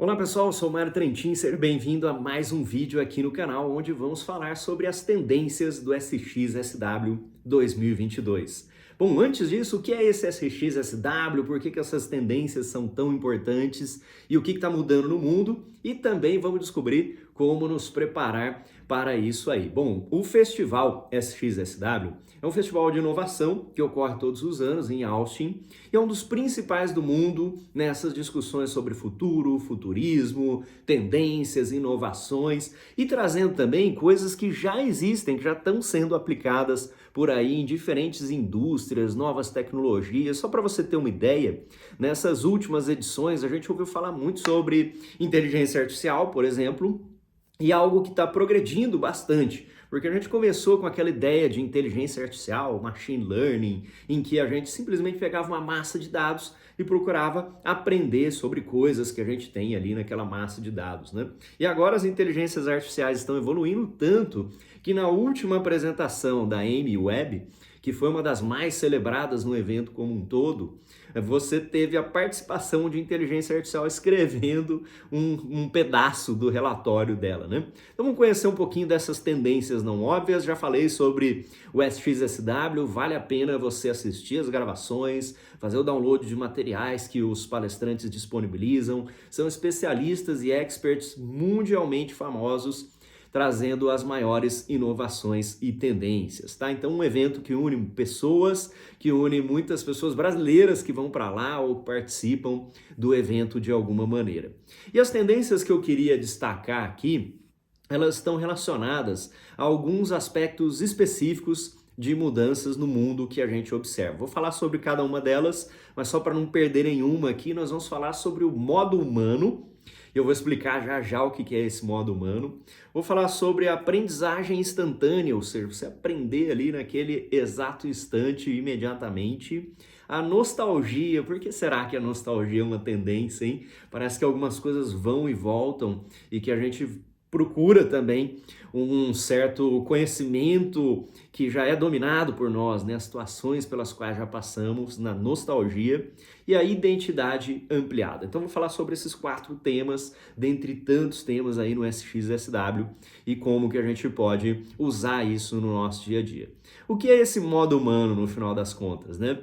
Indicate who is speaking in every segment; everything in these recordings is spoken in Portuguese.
Speaker 1: Olá pessoal, eu sou o Mário Trentin, seja bem-vindo a mais um vídeo aqui no canal onde vamos falar sobre as tendências do SXSW 2022. Bom, antes disso, o que é esse SXSW, por que essas tendências são tão importantes e o que está mudando no mundo? E também vamos descobrir como nos preparar para isso aí. Bom, o Festival SXSW é um festival de inovação que ocorre todos os anos em Austin e é um dos principais do mundo nessas discussões sobre futuro, futurismo, tendências, inovações e trazendo também coisas que já existem, que já estão sendo aplicadas por aí em diferentes indústrias, novas tecnologias. Só para você ter uma ideia, nessas últimas edições a gente ouviu falar muito sobre inteligência artificial, por exemplo, e algo que está progredindo bastante, porque a gente começou com aquela ideia de inteligência artificial, machine learning, em que a gente simplesmente pegava uma massa de dados e procurava aprender sobre coisas que a gente tem ali naquela massa de dados, né? E agora as inteligências artificiais estão evoluindo tanto que na última apresentação da Amy Webb, que foi uma das mais celebradas no evento como um todo, você teve a participação de inteligência artificial escrevendo um pedaço do relatório dela, né? Então vamos conhecer um pouquinho dessas tendências não óbvias. Já falei sobre o SXSW, vale a pena você assistir as gravações, fazer o download de materiais que os palestrantes disponibilizam. São especialistas e experts mundialmente famosos trazendo as maiores inovações e tendências, tá? Então um evento que une pessoas, que une muitas pessoas brasileiras que vão para lá ou participam do evento de alguma maneira. E as tendências que eu queria destacar aqui, elas estão relacionadas a alguns aspectos específicos de mudanças no mundo que a gente observa. Vou falar sobre cada uma delas, mas só para não perder nenhuma aqui, nós vamos falar sobre o modo humano. Eu vou explicar já já o que é esse modo humano. Vou falar sobre a aprendizagem instantânea, ou seja, você aprender ali naquele exato instante, imediatamente. A nostalgia, por que será que a nostalgia é uma tendência, hein? Parece que algumas coisas vão e voltam e que a gente procura também um certo conhecimento que já é dominado por nós, né? As situações pelas quais já passamos na nostalgia e a identidade ampliada. Então vou falar sobre esses 4 temas, dentre tantos temas aí no SXSW e como que a gente pode usar isso no nosso dia a dia. O que é esse modo humano no final das contas, né?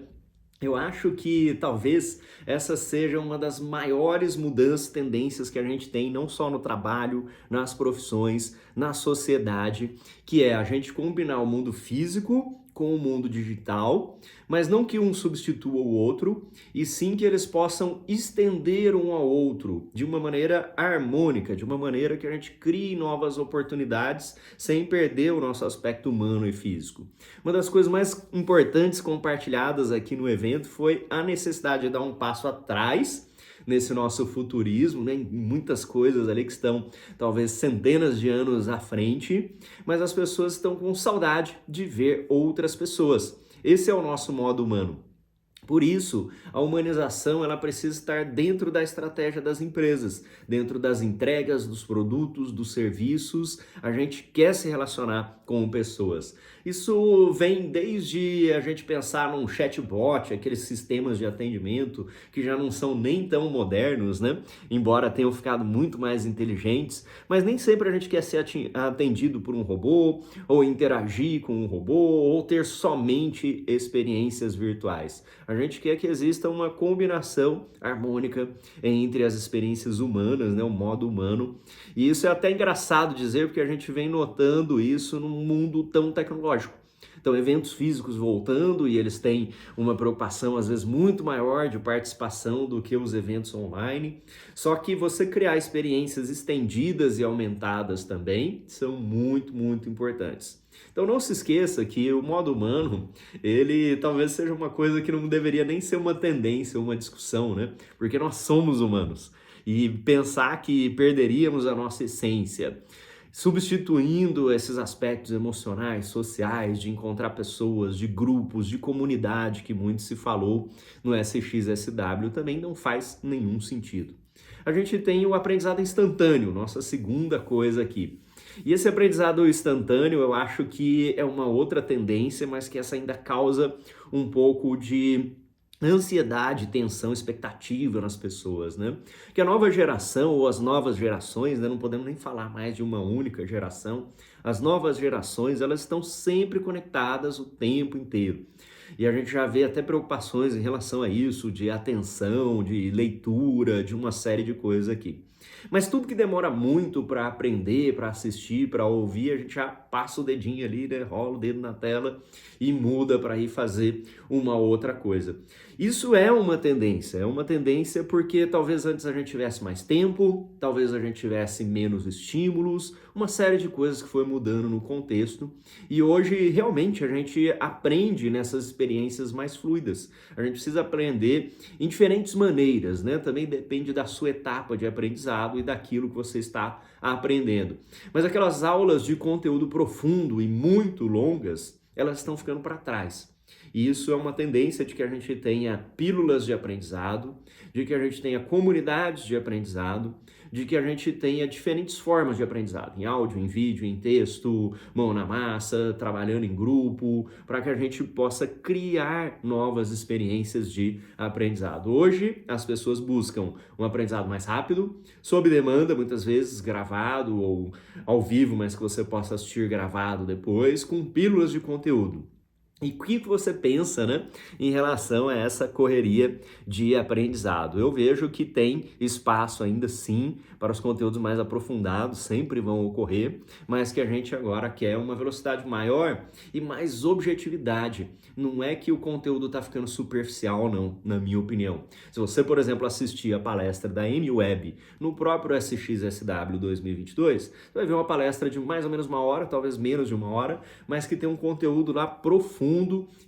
Speaker 1: Eu acho que talvez essa seja uma das maiores mudanças, tendências que a gente tem, não só no trabalho, nas profissões, na sociedade, que é a gente combinar o mundo físico com o mundo digital, mas não que um substitua o outro, e sim que eles possam estender um ao outro de uma maneira harmônica, de uma maneira que a gente crie novas oportunidades sem perder o nosso aspecto humano e físico. Uma das coisas mais importantes compartilhadas aqui no evento foi a necessidade de dar um passo atrás nesse nosso futurismo, né? Muitas coisas ali que estão talvez centenas de anos à frente, mas as pessoas estão com saudade de ver outras pessoas. Esse é o nosso modo humano. Por isso, a humanização ela precisa estar dentro da estratégia das empresas, dentro das entregas, dos produtos, dos serviços. A gente quer se relacionar com pessoas. Isso vem desde a gente pensar num chatbot, aqueles sistemas de atendimento que já não são nem tão modernos, né? Embora tenham ficado muito mais inteligentes, mas nem sempre a gente quer ser atendido por um robô, ou interagir com um robô, ou ter somente experiências virtuais. A gente quer que exista uma combinação harmônica entre as experiências humanas, né, o modo humano. E isso é até engraçado dizer, porque a gente vem notando isso num mundo tão tecnológico. Então, eventos físicos voltando e eles têm uma preocupação, às vezes, muito maior de participação do que os eventos online. Só que você criar experiências estendidas e aumentadas também são muito, muito importantes. Então não se esqueça que o modo humano, ele talvez seja uma coisa que não deveria nem ser uma tendência, uma discussão, né? Porque nós somos humanos. E pensar que perderíamos a nossa essência substituindo esses aspectos emocionais, sociais, de encontrar pessoas, de grupos, de comunidade, que muito se falou no SXSW, também não faz nenhum sentido. A gente tem o aprendizado instantâneo, nossa segunda coisa aqui. E esse aprendizado instantâneo, eu acho que é uma outra tendência, mas que essa ainda causa um pouco de ansiedade, tensão, expectativa nas pessoas, né? Que a nova geração ou as novas gerações, né, não podemos nem falar mais de uma única geração, as novas gerações, elas estão sempre conectadas o tempo inteiro. E a gente já vê até preocupações em relação a isso, de atenção, de leitura, de uma série de coisas aqui. Mas tudo que demora muito para aprender, para assistir, para ouvir, a gente já passa o dedinho ali, né? Rola o dedo na tela e muda para ir fazer uma outra coisa. Isso é uma tendência porque talvez antes a gente tivesse mais tempo, talvez a gente tivesse menos estímulos, uma série de coisas que foi mudando no contexto e hoje realmente a gente aprende nessas experiências mais fluidas. A gente precisa aprender em diferentes maneiras, né? Também depende da sua etapa de aprendizado e daquilo que você está aprendendo. Mas aquelas aulas de conteúdo profundo e muito longas, elas estão ficando para trás. E isso é uma tendência de que a gente tenha pílulas de aprendizado, de que a gente tenha comunidades de aprendizado, de que a gente tenha diferentes formas de aprendizado, em áudio, em vídeo, em texto, mão na massa, trabalhando em grupo, para que a gente possa criar novas experiências de aprendizado. Hoje, as pessoas buscam um aprendizado mais rápido, sob demanda, muitas vezes gravado ou ao vivo, mas que você possa assistir gravado depois, com pílulas de conteúdo. E o que você pensa, né, em relação a essa correria de aprendizado? Eu vejo que tem espaço ainda sim para os conteúdos mais aprofundados, sempre vão ocorrer, mas que a gente agora quer uma velocidade maior e mais objetividade. Não é que o conteúdo está ficando superficial, não, na minha opinião. Se você, por exemplo, assistir a palestra da Amy Webb no próprio SXSW 2022, você vai ver uma palestra de mais ou menos uma hora, talvez menos de uma hora, mas que tem um conteúdo lá profundo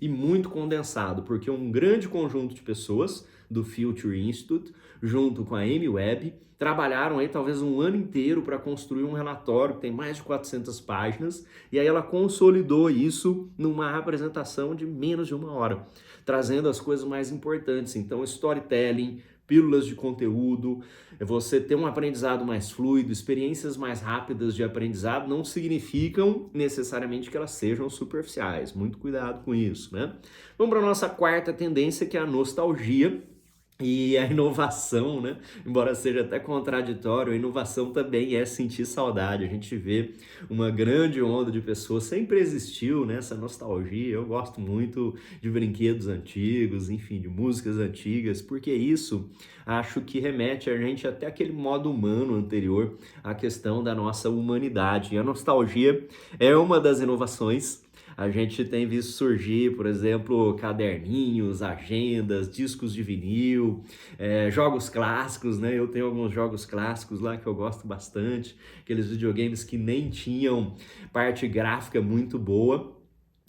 Speaker 1: e muito condensado, porque um grande conjunto de pessoas do Future Institute, junto com a Amy Webb, trabalharam aí talvez um ano inteiro para construir um relatório que tem mais de 400 páginas, e aí ela consolidou isso numa apresentação de menos de uma hora, trazendo as coisas mais importantes. Então, storytelling, pílulas de conteúdo, você ter um aprendizado mais fluido, experiências mais rápidas de aprendizado não significam necessariamente que elas sejam superficiais. Muito cuidado com isso, né? Vamos para a nossa quarta tendência, que é a nostalgia. E a inovação, né? Embora seja até contraditório, a inovação também é sentir saudade. A gente vê uma grande onda de pessoas, sempre existiu, né, essa nostalgia. Eu gosto muito de brinquedos antigos, enfim, de músicas antigas, porque isso acho que remete a gente até aquele modo humano anterior à questão da nossa humanidade. E a nostalgia é uma das inovações. A gente tem visto surgir, por exemplo, caderninhos, agendas, discos de vinil, jogos clássicos, né? Eu tenho alguns jogos clássicos lá que eu gosto bastante, aqueles videogames que nem tinham parte gráfica muito boa,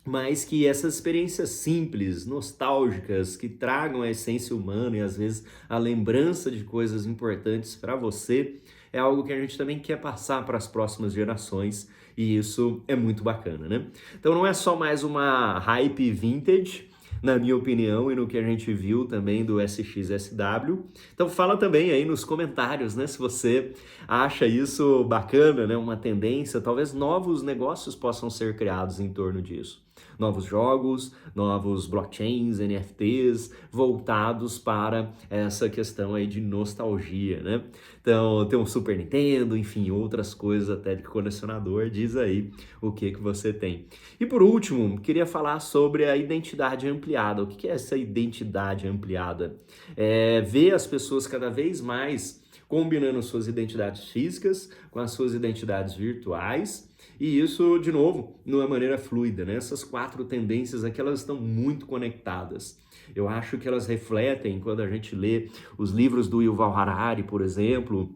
Speaker 1: mas que essas experiências simples, nostálgicas, que tragam a essência humana e às vezes a lembrança de coisas importantes para você, é algo que a gente também quer passar para as próximas gerações e isso é muito bacana, né? Então não é só mais uma hype vintage, na minha opinião, e no que a gente viu também do SXSW. Então fala também aí nos comentários, né, se você acha isso bacana, né, uma tendência, talvez novos negócios possam ser criados em torno disso. Novos jogos, novos blockchains, NFTs, voltados para essa questão aí de nostalgia, né? Então, tem um Super Nintendo, enfim, outras coisas até de colecionador, diz aí o que você tem. E por último, queria falar sobre a identidade ampliada. O que é essa identidade ampliada? É ver as pessoas cada vez mais combinando suas identidades físicas com as suas identidades virtuais, e isso, de novo, numa maneira fluida, né? Essas quatro tendências aqui, elas estão muito conectadas. Eu acho que elas refletem, quando a gente lê os livros do Yuval Harari, por exemplo,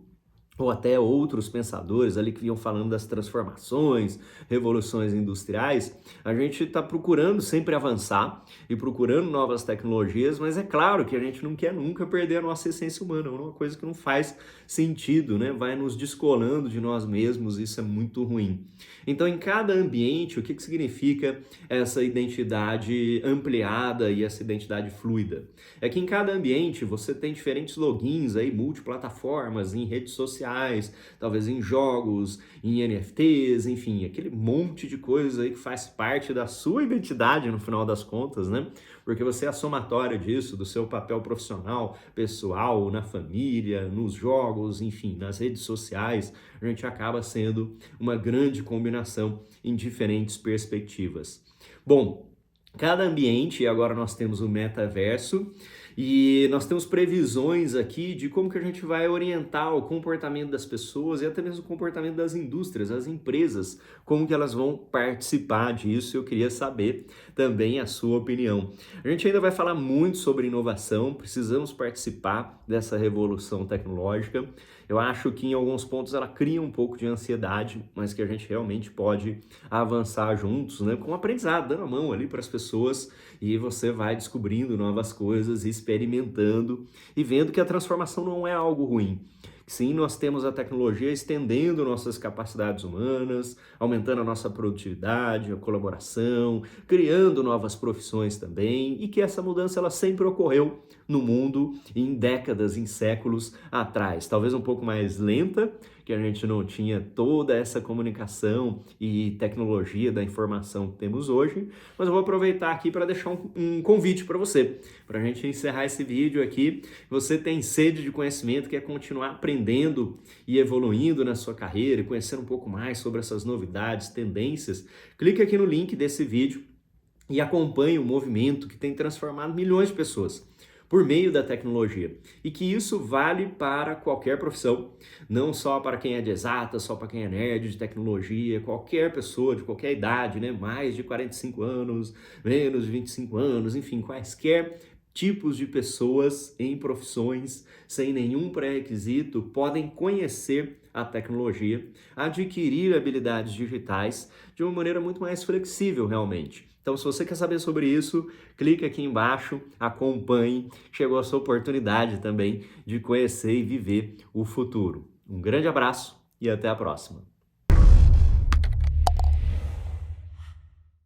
Speaker 1: ou até outros pensadores ali que vinham falando das transformações, revoluções industriais, a gente está procurando sempre avançar e procurando novas tecnologias, mas é claro que a gente não quer nunca perder a nossa essência humana, é uma coisa que não faz sentido, né? Vai nos descolando de nós mesmos, isso é muito ruim. Então, em cada ambiente, o que significa essa identidade ampliada e essa identidade fluida? É que em cada ambiente você tem diferentes logins aí, multiplataformas, em redes sociais, sociais, talvez em jogos, em NFTs, enfim, aquele monte de coisa aí que faz parte da sua identidade no final das contas, né? Porque você é a somatória disso, do seu papel profissional, pessoal, na família, nos jogos, enfim, nas redes sociais, a gente acaba sendo uma grande combinação em diferentes perspectivas. Bom, cada ambiente, agora nós temos o metaverso, e nós temos previsões aqui de como que a gente vai orientar o comportamento das pessoas e até mesmo o comportamento das indústrias, as empresas, como que elas vão participar disso. Eu queria saber também a sua opinião. A gente ainda vai falar muito sobre inovação, precisamos participar dessa revolução tecnológica. Eu acho que em alguns pontos ela cria um pouco de ansiedade, mas que a gente realmente pode avançar juntos, né? Com o aprendizado, dando a mão ali para as pessoas, e você vai descobrindo novas coisas, experimentando e vendo que a transformação não é algo ruim. Sim, nós temos a tecnologia estendendo nossas capacidades humanas, aumentando a nossa produtividade, a colaboração, criando novas profissões também, e que essa mudança ela sempre ocorreu no mundo em décadas, em séculos atrás. Talvez um pouco mais lenta, que a gente não tinha toda essa comunicação e tecnologia da informação que temos hoje, mas eu vou aproveitar aqui para deixar um convite para você, para a gente encerrar esse vídeo aqui. Você tem sede de conhecimento, quer continuar aprendendo e evoluindo na sua carreira e conhecendo um pouco mais sobre essas novidades, tendências, clique aqui no link desse vídeo e acompanhe o movimento que tem transformado milhões de pessoas por meio da tecnologia, e que isso vale para qualquer profissão, não só para quem é de exata, só para quem é nerd de tecnologia, qualquer pessoa de qualquer idade, né? Mais de 45 anos, menos de 25 anos, enfim, quaisquer tipos de pessoas em profissões sem nenhum pré-requisito podem conhecer a tecnologia, adquirir habilidades digitais de uma maneira muito mais flexível realmente. Então, se você quer saber sobre isso, clique aqui embaixo, acompanhe. Chegou a sua oportunidade também de conhecer e viver o futuro. Um grande abraço e até a próxima.